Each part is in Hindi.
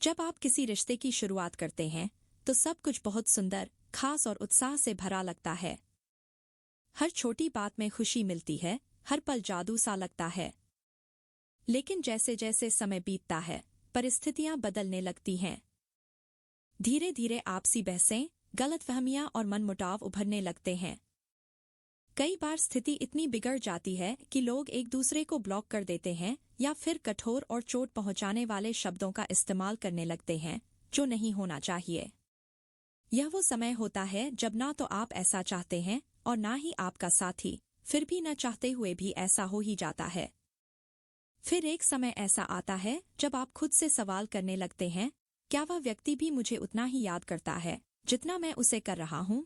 जब आप किसी रिश्ते की शुरुआत करते हैं तो सब कुछ बहुत सुंदर, खास और उत्साह से भरा लगता है। हर छोटी बात में खुशी मिलती है, हर पल जादू सा लगता है। लेकिन जैसे जैसे समय बीतता है, परिस्थितियां बदलने लगती हैं। धीरे धीरे आपसी बहसें, गलतफहमियां और मनमुटाव उभरने लगते हैं। कई बार स्थिति इतनी बिगड़ जाती है कि लोग एक दूसरे को ब्लॉक कर देते हैं या फिर कठोर और चोट पहुंचाने वाले शब्दों का इस्तेमाल करने लगते हैं, जो नहीं होना चाहिए। यह वो समय होता है जब ना तो आप ऐसा चाहते हैं और ना ही आपका साथी, फिर भी न चाहते हुए भी ऐसा हो ही जाता है। फिर एक समय ऐसा आता है जब आप खुद से सवाल करने लगते हैं, क्या वह व्यक्ति भी मुझे उतना ही याद करता है जितना मैं उसे कर रहा हूँ?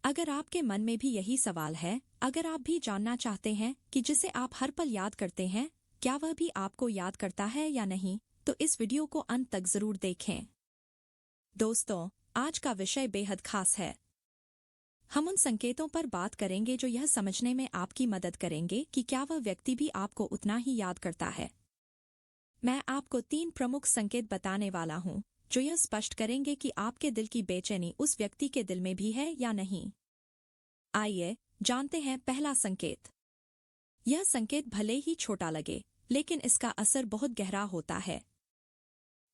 अगर आपके मन में भी यही सवाल है, अगर आप भी जानना चाहते हैं कि जिसे आप हर पल याद करते हैं, क्या वह भी आपको याद करता है या नहीं, तो इस वीडियो को अंत तक जरूर देखें। दोस्तों, आज का विषय बेहद खास है। हम उन संकेतों पर बात करेंगे जो यह समझने में आपकी मदद करेंगे कि क्या वह व्यक्ति भी आपको उतना ही याद करता है। मैं आपको 3 प्रमुख संकेत बताने वाला हूँ, जो यह स्पष्ट करेंगे कि आपके दिल की बेचैनी उस व्यक्ति के दिल में भी है या नहीं। आइए जानते हैं पहला संकेत। यह संकेत भले ही छोटा लगे, लेकिन इसका असर बहुत गहरा होता है।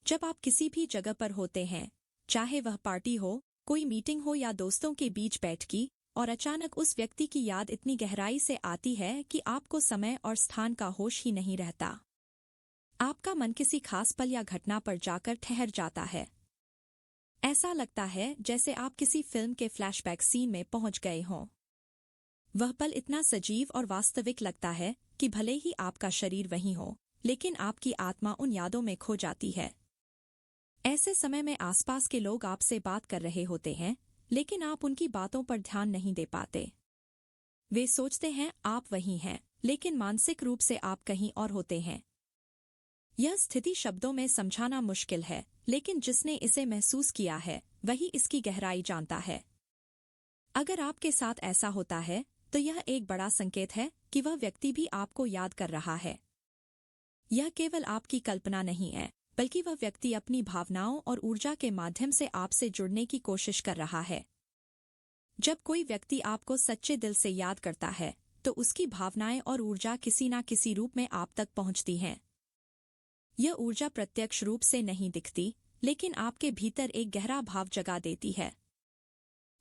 जब आप किसी भी जगह पर होते हैं, चाहे वह पार्टी हो, कोई मीटिंग हो या दोस्तों के बीच बैठकी, और अचानक उस व्यक्ति की याद इतनी गहराई से आती है कि आपको समय और स्थान का होश ही नहीं रहता। आपका मन किसी खास पल या घटना पर जाकर ठहर जाता है। ऐसा लगता है जैसे आप किसी फिल्म के फ्लैशबैक सीन में पहुंच गए हों। वह पल इतना सजीव और वास्तविक लगता है कि भले ही आपका शरीर वहीं हो, लेकिन आपकी आत्मा उन यादों में खो जाती है। ऐसे समय में आसपास के लोग आपसे बात कर रहे होते हैं, लेकिन आप उनकी बातों पर ध्यान नहीं दे पाते। वे सोचते हैं आप वहीं हैं, लेकिन मानसिक रूप से आप कहीं और होते हैं। यह स्थिति शब्दों में समझाना मुश्किल है, लेकिन जिसने इसे महसूस किया है, वही इसकी गहराई जानता है। अगर आपके साथ ऐसा होता है, तो यह एक बड़ा संकेत है कि वह व्यक्ति भी आपको याद कर रहा है। यह केवल आपकी कल्पना नहीं है, बल्कि वह व्यक्ति अपनी भावनाओं और ऊर्जा के माध्यम से आपसे जुड़ने की कोशिश कर रहा है। जब कोई व्यक्ति आपको सच्चे दिल से याद करता है, तो उसकी भावनाएं और ऊर्जा किसी न किसी रूप में आप तक पहुंचती हैं। यह ऊर्जा प्रत्यक्ष रूप से नहीं दिखती, लेकिन आपके भीतर एक गहरा भाव जगा देती है।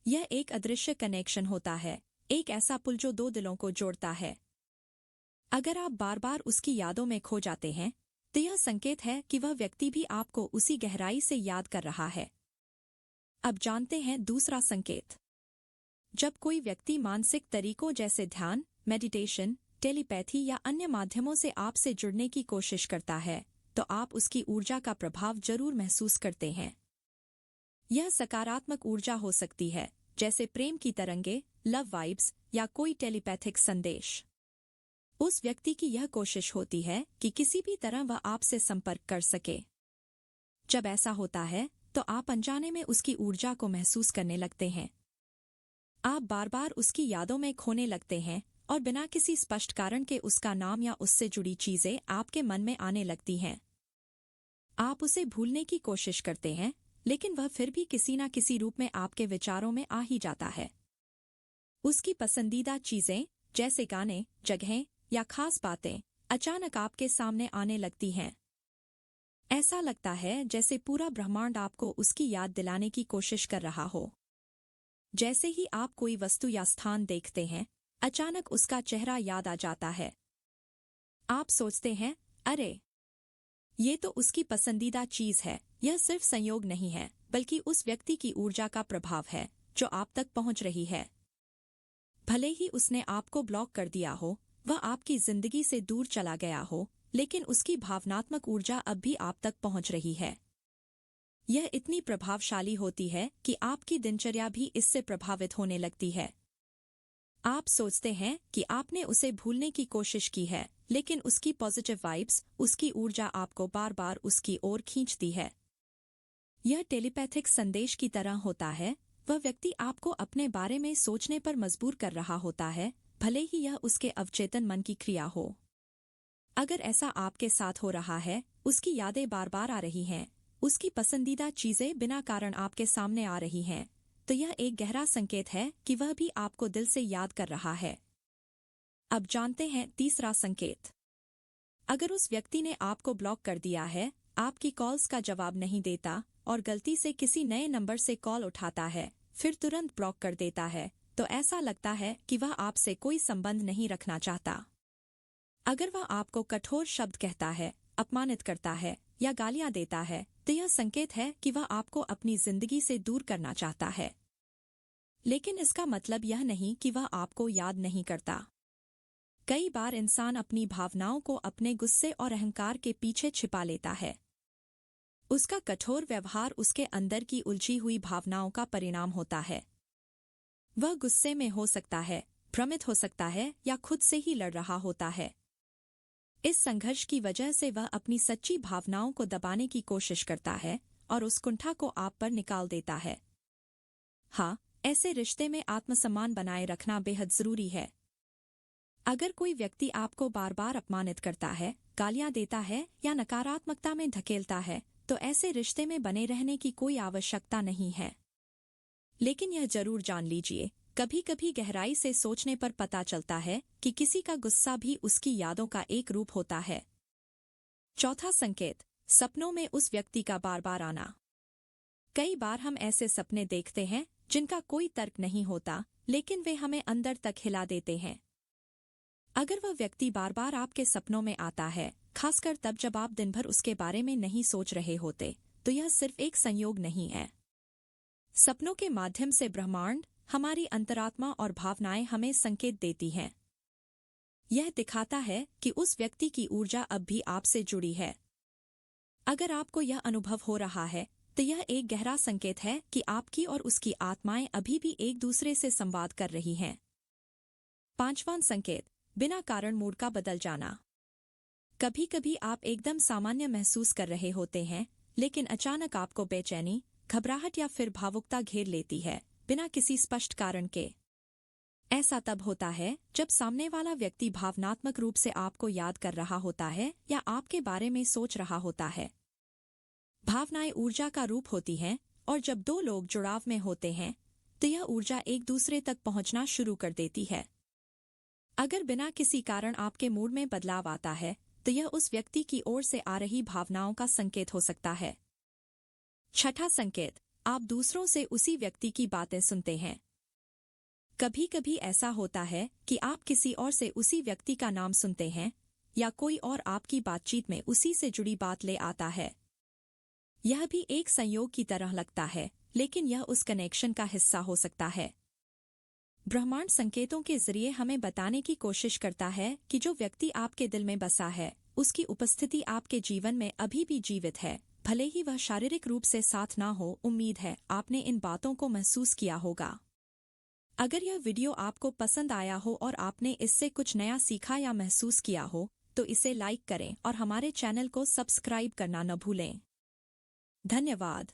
यह एक अदृश्य कनेक्शन होता है, एक ऐसा पुल जो 2 दिलों को जोड़ता है। अगर आप बार बार उसकी यादों में खो जाते हैं, तो यह संकेत है कि वह व्यक्ति भी आपको उसी गहराई से याद कर रहा है। अब जानते हैं दूसरा संकेत। जब कोई व्यक्ति मानसिक तरीकों जैसे ध्यान, मेडिटेशन, टेलीपैथी या अन्य माध्यमों से आपसे जुड़ने की कोशिश करता है, तो आप उसकी ऊर्जा का प्रभाव जरूर महसूस करते हैं। यह सकारात्मक ऊर्जा हो सकती है, जैसे प्रेम की तरंगे, लव वाइब्स या कोई टेलीपैथिक संदेश। उस व्यक्ति की यह कोशिश होती है कि किसी भी तरह वह आपसे संपर्क कर सके। जब ऐसा होता है, तो आप अनजाने में उसकी ऊर्जा को महसूस करने लगते हैं। आप बार बार उसकी यादों में खोने लगते हैं और बिना किसी स्पष्ट कारण के उसका नाम या उससे जुड़ी चीजें आपके मन में आने लगती हैं। आप उसे भूलने की कोशिश करते हैं, लेकिन वह फिर भी किसी न किसी रूप में आपके विचारों में आ ही जाता है। उसकी पसंदीदा चीजें, जैसे गाने, जगहें या खास बातें, अचानक आपके सामने आने लगती हैं। ऐसा लगता है जैसे पूरा ब्रह्मांड आपको उसकी याद दिलाने की कोशिश कर रहा हो। जैसे ही आप कोई वस्तु या स्थान देखते हैं, अचानक उसका चेहरा याद आ जाता है। आप सोचते हैं, अरे, ये तो उसकी पसंदीदा चीज है। यह सिर्फ संयोग नहीं है, बल्कि उस व्यक्ति की ऊर्जा का प्रभाव है, जो आप तक पहुंच रही है। भले ही उसने आपको ब्लॉक कर दिया हो, वह आपकी जिंदगी से दूर चला गया हो, लेकिन उसकी भावनात्मक ऊर्जा अब भी आप तक पहुंच रही है। यह इतनी प्रभावशाली होती है कि आपकी दिनचर्या भी इससे प्रभावित होने लगती है। आप सोचते हैं कि आपने उसे भूलने की कोशिश की है, लेकिन उसकी पॉजिटिव वाइब्स, उसकी ऊर्जा आपको बार बार उसकी ओर खींचती है। यह टेलीपैथिक संदेश की तरह होता है। वह व्यक्ति आपको अपने बारे में सोचने पर मजबूर कर रहा होता है, भले ही यह उसके अवचेतन मन की क्रिया हो। अगर ऐसा आपके साथ हो रहा है, उसकी यादें बार बार आ रही हैं, उसकी पसंदीदा चीजें बिना कारण आपके सामने आ रही हैं, तो यह एक गहरा संकेत है कि वह भी आपको दिल से याद कर रहा है। अब जानते हैं तीसरा संकेत। अगर उस व्यक्ति ने आपको ब्लॉक कर दिया है, आपकी कॉल्स का जवाब नहीं देता और गलती से किसी नए नंबर से कॉल उठाता है, फिर तुरंत ब्लॉक कर देता है, तो ऐसा लगता है कि वह आपसे कोई संबंध नहीं रखना चाहता। अगर वह आपको कठोर शब्द कहता है, अपमानित करता है या गालियां देता है, तो यह संकेत है कि वह आपको अपनी जिंदगी से दूर करना चाहता है। लेकिन इसका मतलब यह नहीं कि वह आपको याद नहीं करता। कई बार इंसान अपनी भावनाओं को अपने गुस्से और अहंकार के पीछे छिपा लेता है। उसका कठोर व्यवहार उसके अंदर की उलझी हुई भावनाओं का परिणाम होता है। वह गुस्से में हो सकता है, भ्रमित हो सकता है या खुद से ही लड़ रहा होता है। इस संघर्ष की वजह से वह अपनी सच्ची भावनाओं को दबाने की कोशिश करता है और उस कुंठा को आप पर निकाल देता है। हाँ, ऐसे रिश्ते में आत्मसम्मान बनाए रखना बेहद जरूरी है। अगर कोई व्यक्ति आपको बार बार अपमानित करता है, गालियां देता है या नकारात्मकता में धकेलता है, तो ऐसे रिश्ते में बने रहने की कोई आवश्यकता नहीं है। लेकिन यह जरूर जान लीजिए, कभी कभी गहराई से सोचने पर पता चलता है कि किसी का गुस्सा भी उसकी यादों का एक रूप होता है। चौथा संकेत, सपनों में उस व्यक्ति का बार बार आना। कई बार हम ऐसे सपने देखते हैं जिनका कोई तर्क नहीं होता, लेकिन वे हमें अंदर तक हिला देते हैं। अगर वह व्यक्ति बार बार आपके सपनों में आता है, खासकर तब जब आप दिन भर उसके बारे में नहीं सोच रहे होते, तो यह सिर्फ एक संयोग नहीं है। सपनों के माध्यम से ब्रह्मांड, हमारी अंतरात्मा और भावनाएं हमें संकेत देती हैं। यह दिखाता है कि उस व्यक्ति की ऊर्जा अब भी आपसे जुड़ी है। अगर आपको यह अनुभव हो रहा है, तो यह एक गहरा संकेत है कि आपकी और उसकी आत्माएं अभी भी एक दूसरे से संवाद कर रही हैं। पांचवां संकेत, बिना कारण मूड का बदल जाना। कभी कभी आप एकदम सामान्य महसूस कर रहे होते हैं, लेकिन अचानक आपको बेचैनी, घबराहट या फिर भावुकता घेर लेती है, बिना किसी स्पष्ट कारण के। ऐसा तब होता है जब सामने वाला व्यक्ति भावनात्मक रूप से आपको याद कर रहा होता है या आपके बारे में सोच रहा होता है। भावनाएं ऊर्जा का रूप होती हैं, और जब दो लोग जुड़ाव में होते हैं, तो यह ऊर्जा एक दूसरे तक पहुंचना शुरू कर देती है। अगर बिना किसी कारण आपके मूड में बदलाव आता है, तो यह उस व्यक्ति की ओर से आ रही भावनाओं का संकेत हो सकता है। छठा संकेत, आप दूसरों से उसी व्यक्ति की बातें सुनते हैं। कभी कभी ऐसा होता है कि आप किसी और से उसी व्यक्ति का नाम सुनते हैं, या कोई और आपकी बातचीत में उसी से जुड़ी बात ले आता है। यह भी एक संयोग की तरह लगता है, लेकिन यह उस कनेक्शन का हिस्सा हो सकता है। ब्रह्मांड संकेतों के जरिए हमें बताने की कोशिश करता है कि जो व्यक्ति आपके दिल में बसा है, उसकी उपस्थिति आपके जीवन में अभी भी जीवित है, भले ही वह शारीरिक रूप से साथ ना हो। उम्मीद है आपने इन बातों को महसूस किया होगा। अगर यह वीडियो आपको पसंद आया हो और आपने इससे कुछ नया सीखा या महसूस किया हो, तो इसे लाइक करें और हमारे चैनल को सब्सक्राइब करना न भूलें। धन्यवाद।